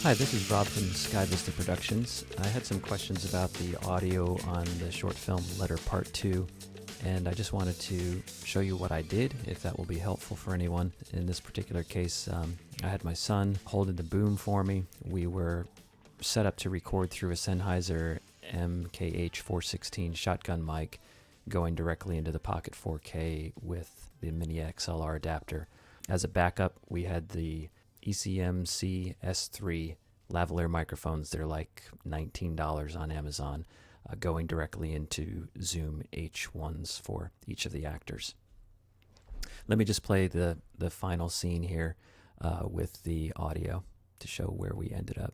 Hi, this is Rob from Sky Vista Productions. I had some questions about the audio on the short film Letter Part 2, and I just wanted to show you what I did, if that will be helpful for anyone. In this particular case, I had my son holding the boom for me. We were set up to record through a Sennheiser MKH416 shotgun mic going directly into the Pocket 4K with the Mini XLR adapter. As a backup, we had the ECM-C S3 lavalier microphones. They're like $19 on Amazon, going directly into Zoom H1s for each of the actors. Let me just play the final scene here with the audio to show where we ended up.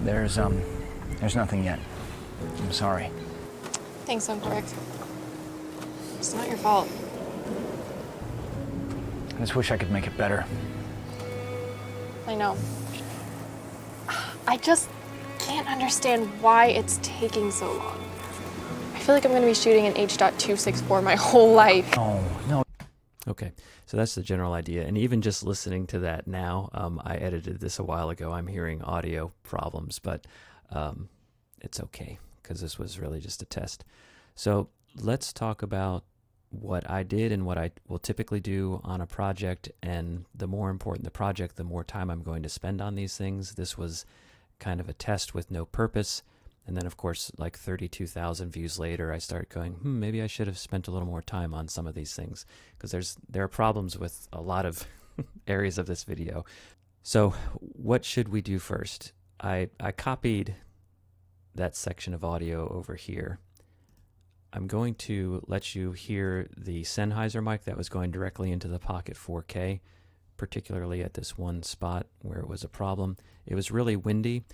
There's nothing yet. I'm sorry. Thanks, Uncorrect. It's not your fault. I just wish I could make it better. I know. I just can't understand why it's taking so long. I feel like I'm going to be shooting in H.264 my whole life. No. Okay, so that's the general idea. And even just listening to that now, I edited this a while ago. I'm hearing audio problems, but it's okay because this was really just a test. So let's talk about what I did and what I will typically do on a project. And the more important the project, the more time I'm going to spend on these things. This was kind of a test with no purpose. And then, of course, like 32,000 views later, I started going, maybe I should have spent a little more time on some of these things, because there are problems with a lot of areas of this video. So what should we do first? I copied that section of audio over here. I'm going to let you hear the Sennheiser mic that was going directly into the Pocket 4K, particularly at this one spot where it was a problem. It was really windy.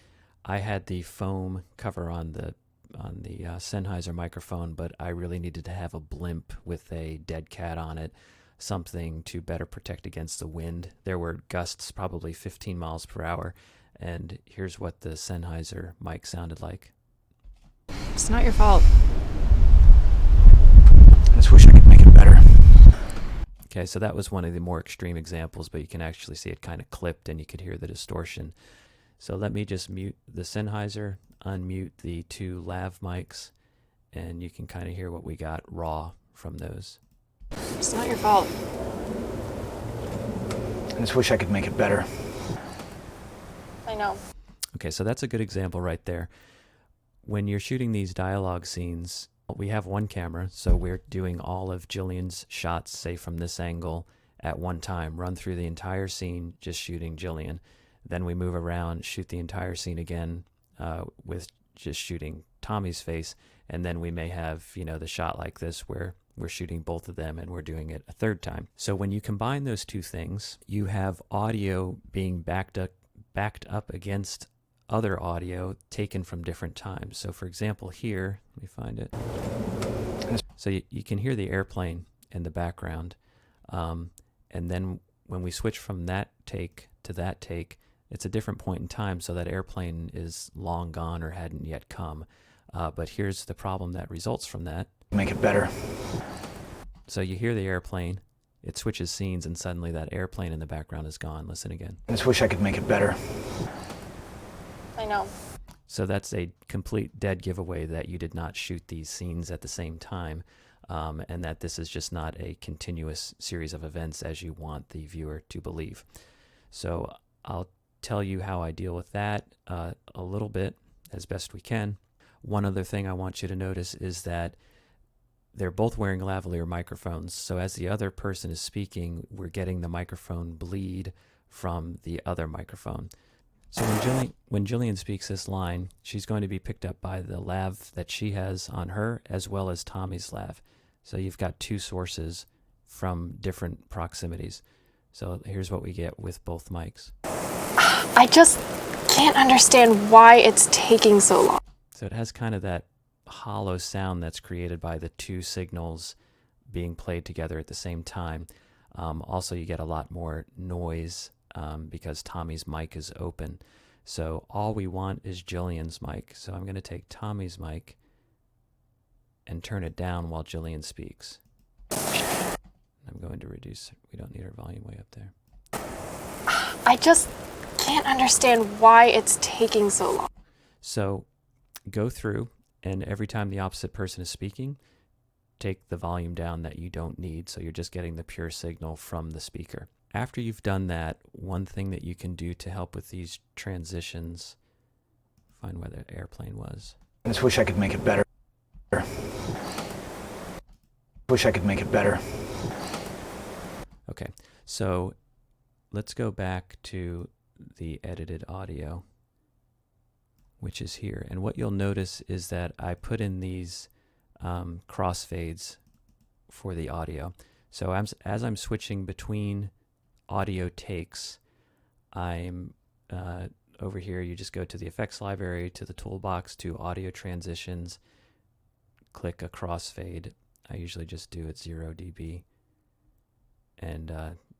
I had the foam cover on the Sennheiser microphone, but I really needed to have a blimp with a dead cat on it, something to better protect against the wind. There were gusts, probably 15 miles per hour, and here's what the Sennheiser mic sounded like. It's not your fault. I just wish I could make it better. Okay, so that was one of the more extreme examples, but you can actually see it kind of clipped and you could hear the distortion. So let me just mute the Sennheiser, unmute the two lav mics, and you can kind of hear what we got raw from those. It's not your fault. I just wish I could make it better. I know. Okay, so that's a good example right there. When you're shooting these dialogue scenes, we have one camera, so we're doing all of Jillian's shots, say from this angle, at one time, run through the entire scene just shooting Jillian. Then we move around, shoot the entire scene again with just shooting Tommy's face, and then we may have, the shot like this where we're shooting both of them and we're doing it a third time. So when you combine those two things, you have audio being backed up against other audio taken from different times. So for example here, let me find it. So you can hear the airplane in the background. And then when we switch from that take to that take, it's a different point in time, so that airplane is long gone or hadn't yet come. But here's the problem that results from that. Make it better. So you hear the airplane, it switches scenes, and suddenly that airplane in the background is gone. Listen again. I just wish I could make it better. I know. So that's a complete dead giveaway that you did not shoot these scenes at the same time, and that this is just not a continuous series of events as you want the viewer to believe. So I'll tell you how I deal with that a little bit as best we can. One other thing I want you to notice is that they're both wearing lavalier microphones, so as the other person is speaking, we're getting the microphone bleed from the other microphone. So when Jillian speaks this line, she's going to be picked up by the lav that she has on her as well as Tommy's lav. So you've got two sources from different proximities. So here's what we get with both mics. I just can't understand why it's taking so long. So it has kind of that hollow sound that's created by the two signals being played together at the same time. Also, you get a lot more noise because Tommy's mic is open. So all we want is Jillian's mic. So I'm going to take Tommy's mic and turn it down while Jillian speaks. I'm going to reduce, we don't need our volume way up there. I just can't understand why it's taking so long. So go through, and every time the opposite person is speaking, take the volume down that you don't need, so you're just getting the pure signal from the speaker. After you've done that, one thing that you can do to help with these transitions, find where the airplane was. I just wish I could make it better. Wish I could make it better. Okay, so let's go back to the edited audio, which is here. And what you'll notice is that I put in these crossfades for the audio. So as I'm switching between audio takes, I'm over here, you just go to the effects library, to the toolbox, to audio transitions, click a crossfade. I usually just do it 0 dB, and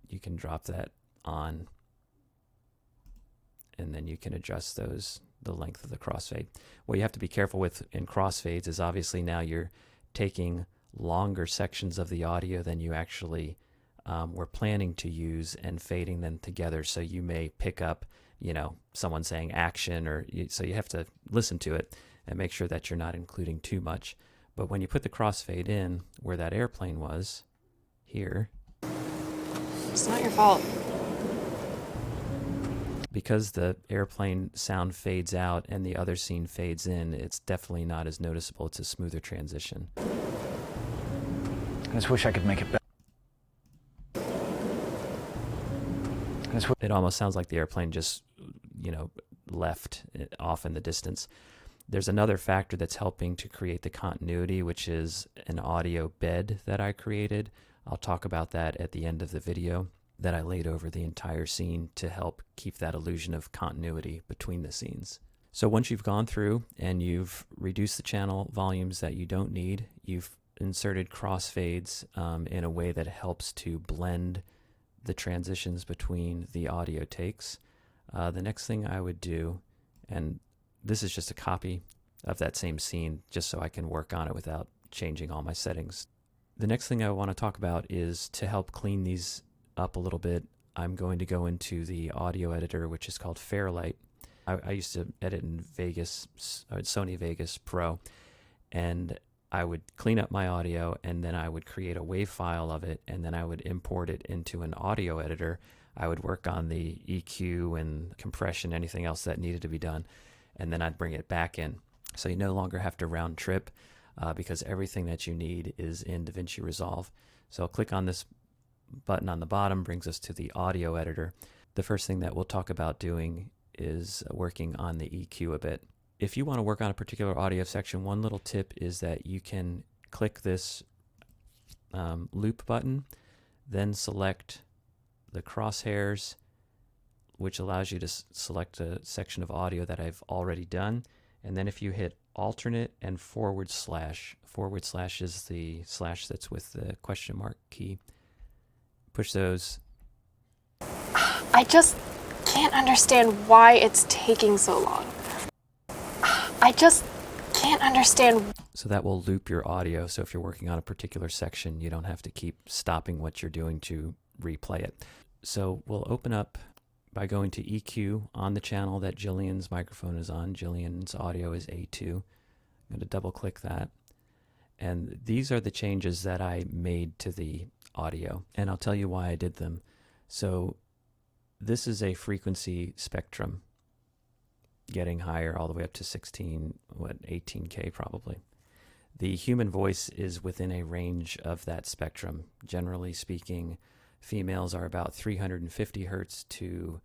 you can drop that on, and then you can adjust the length of the crossfade. What you have to be careful with in crossfades is obviously now you're taking longer sections of the audio than you actually were planning to use and fading them together. So you may pick up, someone saying action, so you have to listen to it and make sure that you're not including too much. But when you put the crossfade in where that airplane was, here. It's not your fault. Because the airplane sound fades out and the other scene fades in, it's definitely not as noticeable. It's a smoother transition. I just wish I could make it better. It almost sounds like the airplane just, left off in the distance. There's another factor that's helping to create the continuity, which is an audio bed that I created. I'll talk about that at the end of the video, that I laid over the entire scene to help keep that illusion of continuity between the scenes. So once you've gone through and you've reduced the channel volumes that you don't need, you've inserted crossfades in a way that helps to blend the transitions between the audio takes. The next thing I would do, and this is just a copy of that same scene just so I can work on it without changing all my settings. The next thing I want to talk about is to help clean these up a little bit. I'm going to go into the audio editor, which is called Fairlight. I used to edit in Sony Vegas Pro, and I would clean up my audio, and then I would create a WAV file of it, and then I would import it into an audio editor. I would work on the EQ and compression, anything else that needed to be done, and then I'd bring it back in. So you no longer have to round trip because everything that you need is in Davinci Resolve. So I'll click on this button on the bottom, brings us to the audio editor. The first thing that we'll talk about doing is working on the EQ a bit. If you want to work on a particular audio section, one little tip is that you can click this loop button, then select the crosshairs, which allows you to select a section of audio that I've already done. And then if you hit alternate and /, forward slash is the slash that's with the question mark key, push those. I just can't understand why it's taking so long. I just can't understand. So that will loop your audio. So if you're working on a particular section, you don't have to keep stopping what you're doing to replay it. So we'll open up by going to EQ on the channel that Jillian's microphone is on. Jillian's audio is A2. I'm going to double click that. And these are the changes that I made to the audio. And I'll tell you why I did them. So this is a frequency spectrum, getting higher all the way up to 18K probably. The human voice is within a range of that spectrum. Generally speaking, females are about 350 hertz to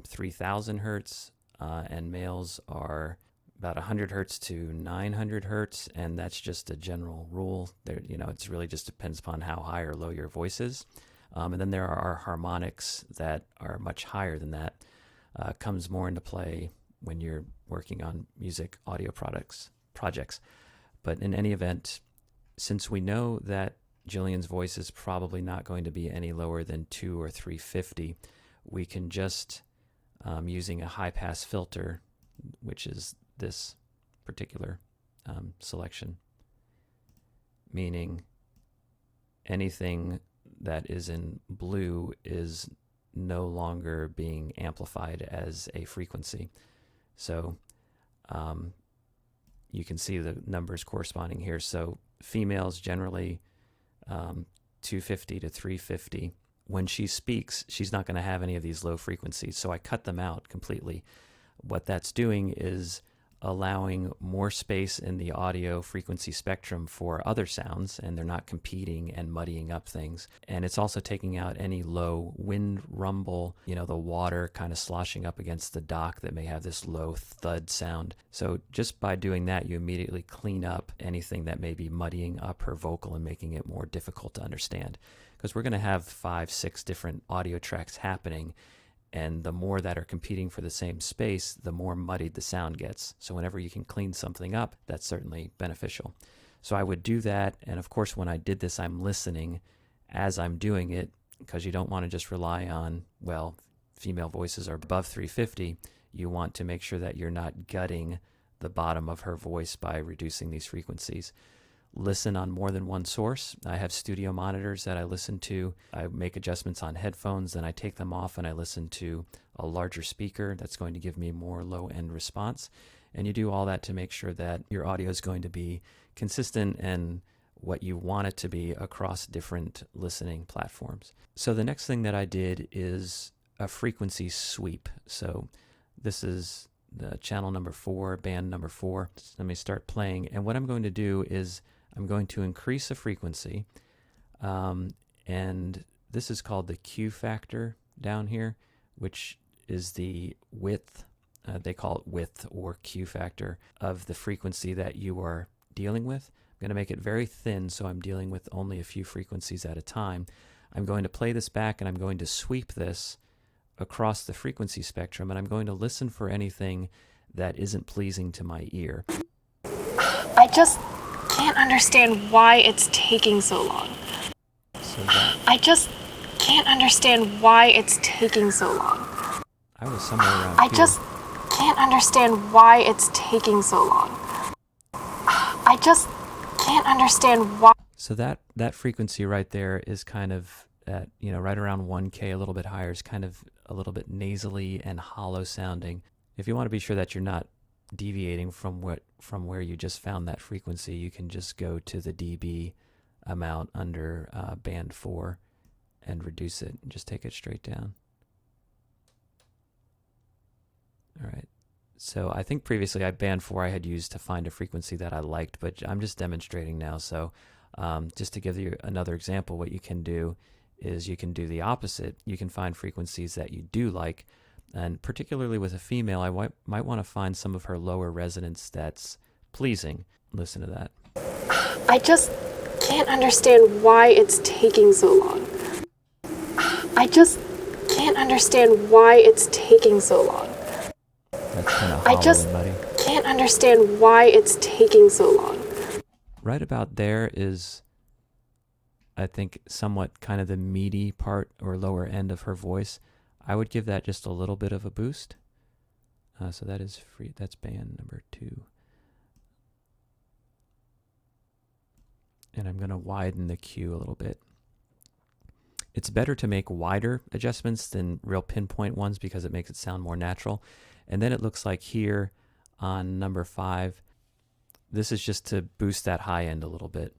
3000 hertz, and males are about 100 hertz to 900 hertz, and that's just a general rule. There, it's really just depends upon how high or low your voice is. And then there are harmonics that are much higher than that. Comes more into play when you're working on music audio projects. But in any event, since we know that Jillian's voice is probably not going to be any lower than 2 or 350, we can just, using a high pass filter, which is this particular selection, meaning anything that is in blue is no longer being amplified as a frequency. So you can see the numbers corresponding here. So females generally 250 to 350. When she speaks, she's not going to have any of these low frequencies. So I cut them out completely. What that's doing is allowing more space in the audio frequency spectrum for other sounds, and they're not competing and muddying up things. And it's also taking out any low wind rumble, the water kind of sloshing up against the dock that may have this low thud sound. So just by doing that, you immediately clean up anything that may be muddying up her vocal and making it more difficult to understand. Because we're going to have 5, 6 different audio tracks happening, and the more that are competing for the same space, the more muddied the sound gets. So whenever you can clean something up, that's certainly beneficial. So I would do that, and of course when I did this, I'm listening as I'm doing it, because you don't want to just rely on, female voices are above 350. You want to make sure that you're not gutting the bottom of her voice by reducing these frequencies. Listen on more than one source. I have studio monitors that I listen to. I make adjustments on headphones, then I take them off and I listen to a larger speaker that's going to give me more low-end response. And you do all that to make sure that your audio is going to be consistent and what you want it to be across different listening platforms. So the next thing that I did is a frequency sweep. So this is the channel number 4, band number 4. Let me start playing. And what I'm going to do is I'm going to increase a frequency, and this is called the Q factor down here, which is the width, they call it width or Q factor of the frequency that you are dealing with. I'm going to make it very thin, so I'm dealing with only a few frequencies at a time. I'm going to play this back, and I'm going to sweep this across the frequency spectrum, and I'm going to listen for anything that isn't pleasing to my ear. I just can't understand why it's taking so long. I just can't understand why it's taking so long. I was somewhere around I here. just can't understand why it's taking so long. I just can't understand why. So that frequency right there is kind of at, right around 1K, a little bit higher, is kind of a little bit nasally and hollow sounding. If you want to be sure that you're not deviating from where you just found that frequency, you can just go to the dB amount under band 4 and reduce it and just take it straight down. All right. So I think previously band 4 I had used to find a frequency that I liked, but I'm just demonstrating now. So just to give you another example, what you can do is you can do the opposite. You can find frequencies that you do like, and particularly with a female, I might want to find some of her lower resonance that's pleasing. Listen to that. I just can't understand why it's taking so long. I just can't understand why it's taking so long. That's kind of I hollow just and muddy. can't understand why it's taking so long. Right about there is, I think, somewhat kind of the meaty part or lower end of her voice. I would give that just a little bit of a boost. So that is free. That's band number 2. And I'm going to widen the Q a little bit. It's better to make wider adjustments than real pinpoint ones because it makes it sound more natural. And then it looks like here on number 5, this is just to boost that high end a little bit.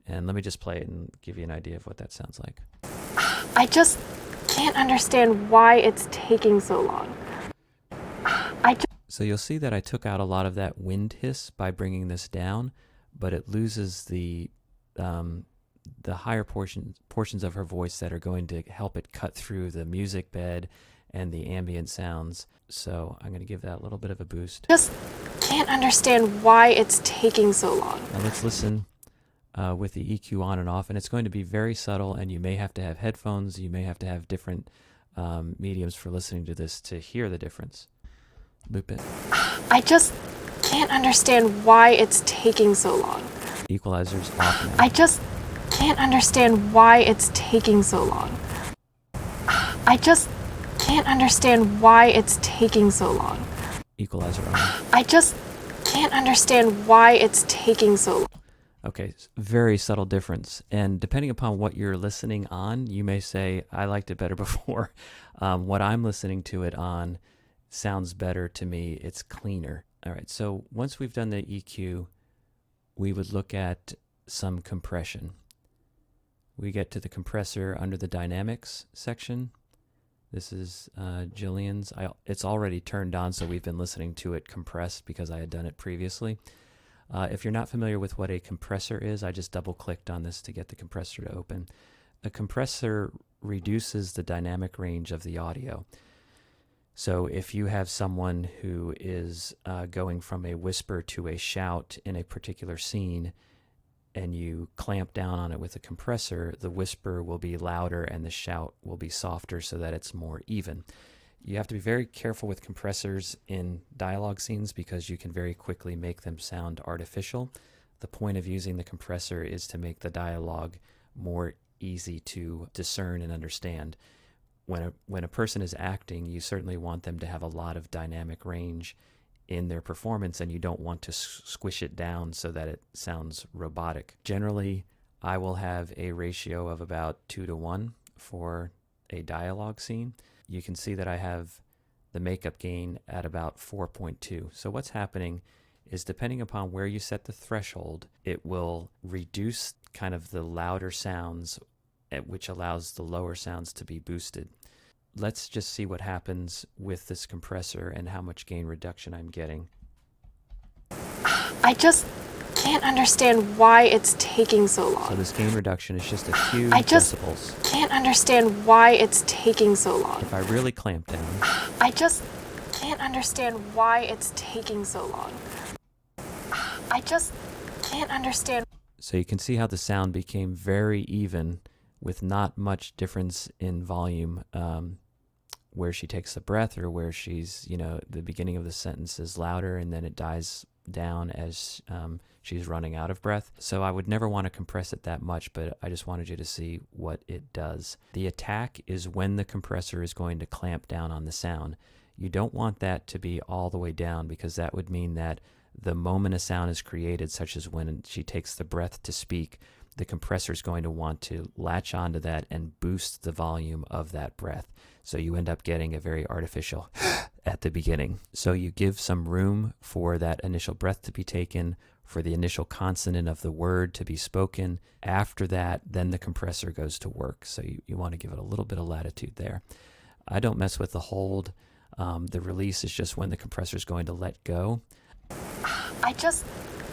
And let me just play it and give you an idea of what that sounds like. I just can't understand why it's taking so long. So you'll see that I took out a lot of that wind hiss by bringing this down, but it loses the higher portions of her voice that are going to help it cut through the music bed and the ambient sounds. So I'm going to give that a little bit of a boost. Just can't understand why it's taking so long. Now let's listen with the EQ on and off, and it's going to be very subtle, and you may have to have headphones, you may have to have different mediums for listening to this to hear the difference. Loop it. I just can't understand why it's taking so long. Equalizer's off now. I just can't understand why it's taking so long. I just can't understand why it's taking so long. Equalizer on. I just can't understand why it's taking so long. Okay, very subtle difference. And depending upon what you're listening on, you may say, I liked it better before. What I'm listening to it on sounds better to me. It's cleaner. All right, so once we've done the EQ, we would look at some compression. We get to the compressor under the dynamics section. This is Jillian's. It's already turned on, so we've been listening to it compressed because I had done it previously. If you're not familiar with what a compressor is, I just double-clicked on this to get the compressor to open. A compressor reduces the dynamic range of the audio. So if you have someone who is going from a whisper to a shout in a particular scene, and you clamp down on it with a compressor, the whisper will be louder and the shout will be softer so that it's more even. You have to be very careful with compressors in dialogue scenes because you can very quickly make them sound artificial. The point of using the compressor is to make the dialogue more easy to discern and understand. When a person is acting, you certainly want them to have a lot of dynamic range in their performance, and you don't want to squish it down so that it sounds robotic. Generally, I will have a ratio of about 2:1 for a dialogue scene. You can see that I have the makeup gain at about 4.2. So what's happening is, depending upon where you set the threshold, it will reduce kind of the louder sounds, which allows the lower sounds to be boosted. Let's just see what happens with this compressor and how much gain reduction I'm getting. I just can't understand why it's taking so long. So this gain reduction is just a few I just decibels. can't understand why it's taking so long. If I really clamp down, I just can't understand why it's taking so long. I just can't understand. so you can see how the sound became very even with not much difference in volume, where she takes a breath or where she's, the beginning of the sentence is louder and then it dies down as she's running out of breath. So I would never want to compress it that much, but I just wanted you to see what it does. The attack is when the compressor is going to clamp down on the sound. You don't want that to be all the way down, because that would mean that the moment a sound is created, such as when she takes the breath to speak, the compressor is going to want to latch onto that and boost the volume of that breath. So you end up getting a very artificial at the beginning. So you give some room for that initial breath to be taken, for the initial consonant of the word to be spoken. After that, then the compressor goes to work. So you want to give it a little bit of latitude there. I don't mess with the hold. The release is just when the compressor is going to let go. I just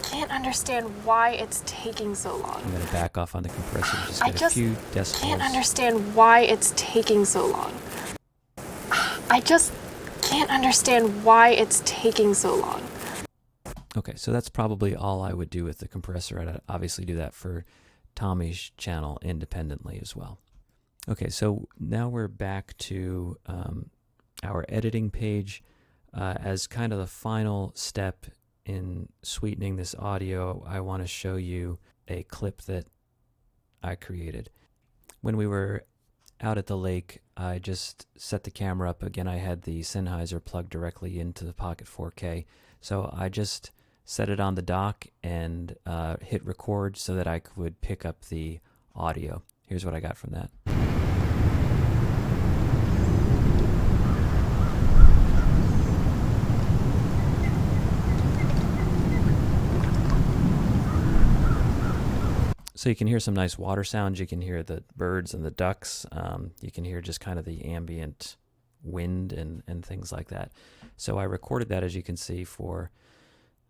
can't understand why it's taking so long. I'm going to back off on the compressor and just get a few decibels. Can't understand why it's taking so long. I just can't understand why it's taking so long. Okay, so that's probably all I would do with the compressor. I'd obviously do that for Tommy's channel independently as well. Okay, so now we're back to our editing page. As kind of the final step in sweetening this audio, I want to show you a clip that I created. When we were out at the lake, I just set the camera up. Again, I had the Sennheiser plugged directly into the Pocket 4K. So I just set it on the dock and hit record so that I could pick up the audio. Here's what I got from that. So you can hear some nice water sounds. You can hear the birds and the ducks. You can hear just kind of the ambient wind and things like that. So I recorded that, as you can see, for,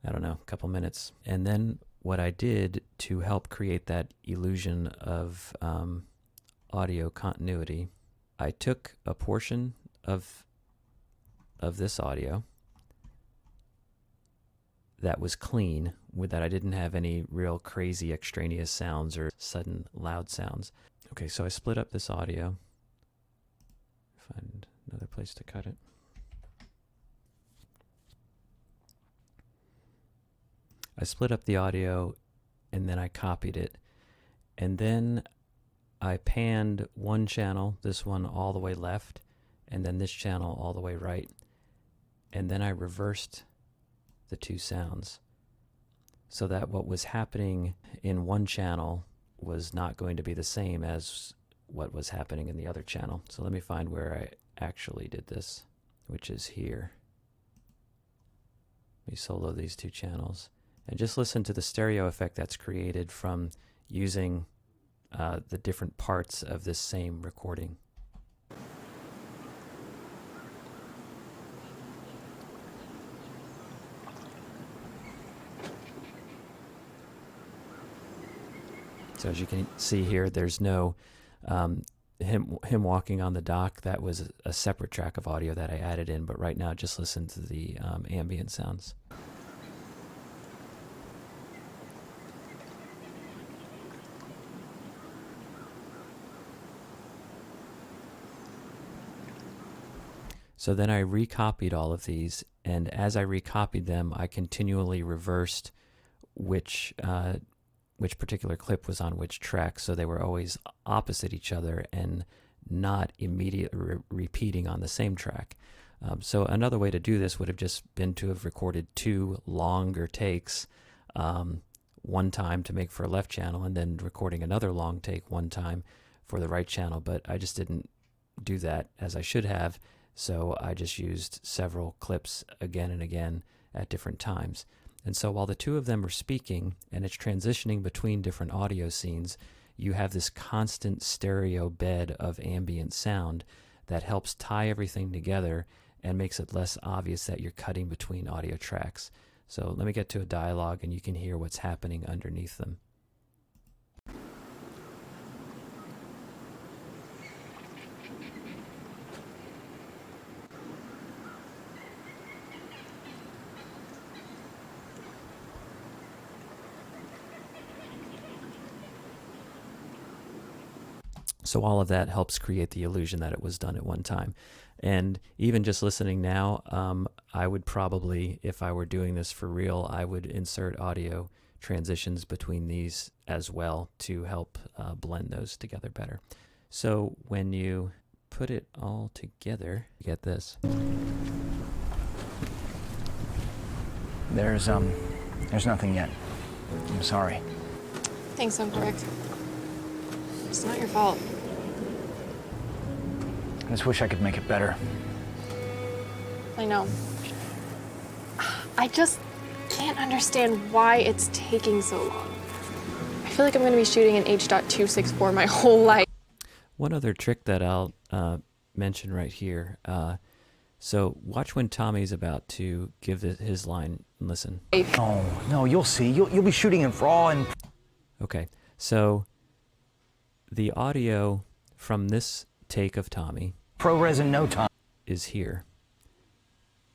I don't know, a couple minutes. And then what I did to help create that illusion of audio continuity, I took a portion of this audio that was clean, with that I didn't have any real crazy extraneous sounds or sudden loud sounds. Okay, so I split up this audio. Find another place to cut it. I split up the audio and then I copied it. And then I panned one channel, this one all the way left, and then this channel all the way right. And then I reversed the two sounds. so that what was happening in one channel was not going to be the same as what was happening in the other channel. So let me find where I actually did this, which is here. Let me solo these two channels and just listen to the stereo effect that's created from using the different parts of this same recording. So as you can see here, there's no him walking on the dock. That was a separate track of audio that I added in, but right now just listen to the ambient sounds. So then I recopied all of these, and as I recopied them, I continually reversed which particular clip was on which track, so they were always opposite each other and not immediately repeating on the same track. So another way to do this would have just been to have recorded two longer takes, one time to make for a left channel, and then recording another long take one time for the right channel, but I just didn't do that as I should have, so I just used several clips again and again at different times. And so while the two of them are speaking and it's transitioning between different audio scenes, you have this constant stereo bed of ambient sound that helps tie everything together and makes it less obvious that you're cutting between audio tracks. So let me get to a dialogue and you can hear what's happening underneath them. So all of that helps create the illusion that it was done at one time. And even just listening now, I would probably, if I were doing this for real, I would insert audio transitions between these as well to help blend those together better. So when you put it all together, you get this. There's nothing yet. I'm sorry. Thanks, Uncorrect. It's not your fault. I just wish I could make it better. I know. I just can't understand why it's taking so long. I feel like I'm going to be shooting in H.264 my whole life. One other trick that I'll mention right here. So watch when Tommy's about to give his line and listen. Oh, no, you'll see. You'll be shooting in raw and... Okay, so the audio from this take of Tommy ProRes in no time is here.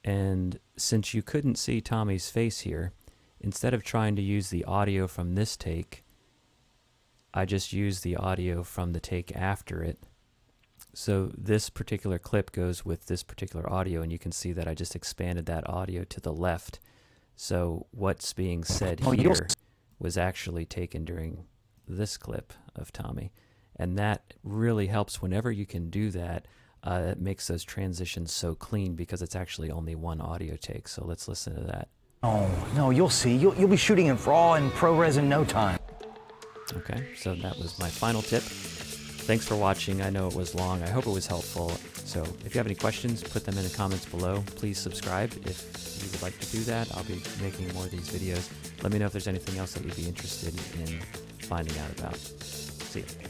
And since you couldn't see Tommy's face here, instead of trying to use the audio from this take, I just used the audio from the take after it. So this particular clip goes with this particular audio, and you can see that I just expanded that audio to the left. So what's being said here was actually taken during this clip of Tommy. And that really helps whenever you can do that. It makes those transitions so clean because it's actually only one audio take. So let's listen to that. Oh, no, you'll see. You'll be shooting in raw and ProRes in no time. Okay, so that was my final tip. Thanks for watching. I know it was long. I hope it was helpful. So if you have any questions, put them in the comments below. Please subscribe if you would like to do that. I'll be making more of these videos. Let me know if there's anything else that you'd be interested in finding out about. See you.